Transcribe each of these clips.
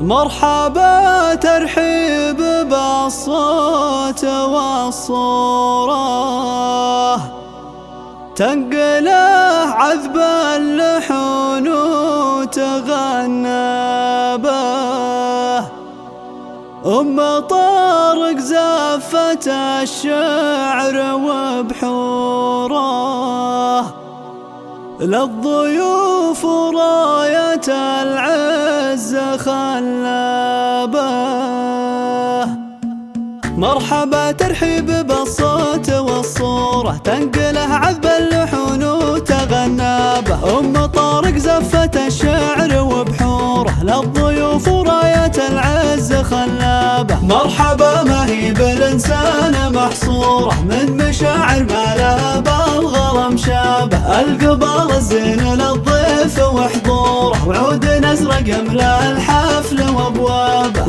مرحبا ترحيب بالصوت والصورة، تنقله عذب اللحون وتغنى به. طارق زفت الشعر وبحوره، للضيوف راية العز خلابه. مرحبا ترحيب بالصوت والصورة، تنقله عذب اللحون وتغنى به. طارق زفت الشعر وبحوره، للضيوف راية العز خلابه. مرحبا ما هي بالإنسان محصورة، من مشاعر ما لها بالغرام شابه. القبال الزين للضيف وحضوره، وعود نزرق يملأ الحفل وابوابه.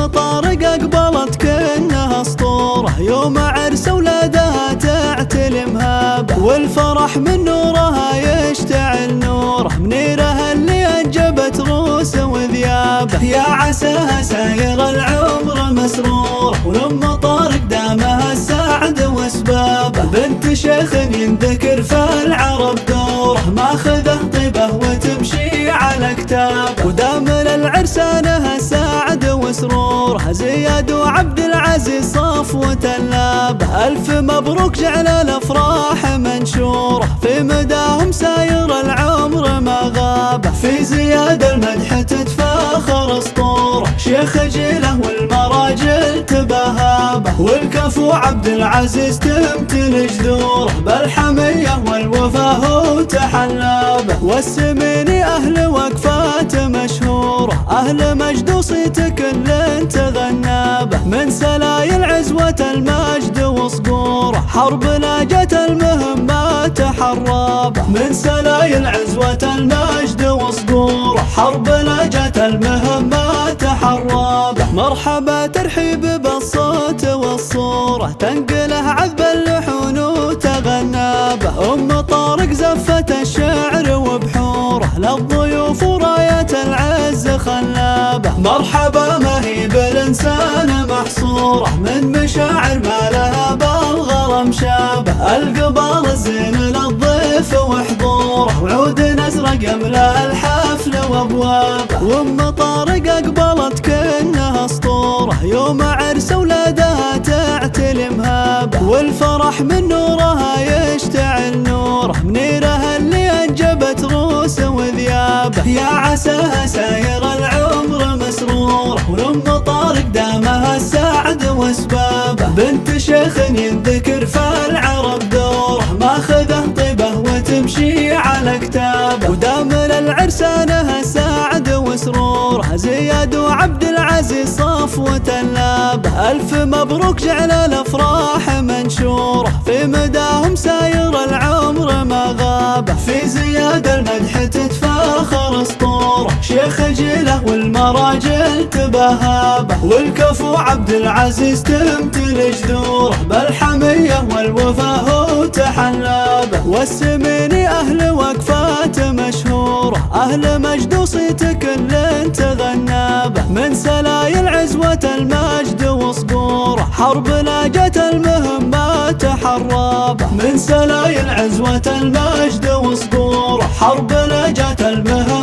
طارق اقبلت كأنها اسطوره، يوم عرس ولادها تعتلي مهابه. والفرح من نورها يشتعل نوره، منيرها اللي انجبت روس وذيابه. يا عساها ساير العمر مسروره، ولم طارق دامها السعد واسبابه. بنت شيخ ينذكر في العرب دوره، ماخذه طيبه وتمشي على كتابه. ودام للعرسانها سعد وسروره، زياد وعبد العزيز صفوة اللابه. ألف مبروك جعل الأفراح منشوره، في مداهم ساير العمر ما غابه. في زياد المدح تتفاخر اسطوره، شيخ جيله والمراجل تبهابه. والكفو عبد العزيز تمتلي جذوره، بالحمية والوفاه تحلابه. والسميني أهل وقفات مشهوره، أهل مجد وصيت كل تغنى به. من سلايل عزوة المجد وصقوره، حرب لاجت المهمات حرابه. من سلايل عزوة المجد وصقوره، حرب لاجت المهمات حرابه. مرحبا ترحيب بالصوت والصورة، تنقله عذب اللحون وتغنى به. طارق زفت الشعر وبحوره، للضيوف راية العز خلابه. مرحبا ما هي بالإنسان محصورة، من مشاعر ما لها بالغرام شابه. القبال الزين للضيف وحضوره، وعود نزرق يملأ الحفل وابوابه. طارق اقبلت كأنها اسطوره، يوم عرس ولادها تعتلي مهابه. والفرح من نورها يشتعل نوره، منيرها اللي انجبت روس وذيابه. يا عساها ساير العمر مسروره، ولم طارق دامها السعد واسبابه. بنت شيخ ينذكر في العرب دوره، ماخذه طيبه وتمشي على كتابه. ودام للعرسانها سعد وسروره، زياد وعبد العزيز صفوة اللابه. ألف مبروك جعل الأفراح منشوره، في مداهم ساير العمر ما غابه. في زياد المدح تتفاخر اسطوره، شيخ جيله والمراجل تبهابه. والكفو عبد العزيز تمتلي جذوره، بالحمية والوفاه تحلابه. والسميني أهل وقفات مشهوره، أهل مجد وصيت كل تغنى به. من سلايل عزوة المجد وصقوره، حرب لاجت المهمات حرابه. من سلايل عزوة المجد وصقوره، حرب لاجت المهمات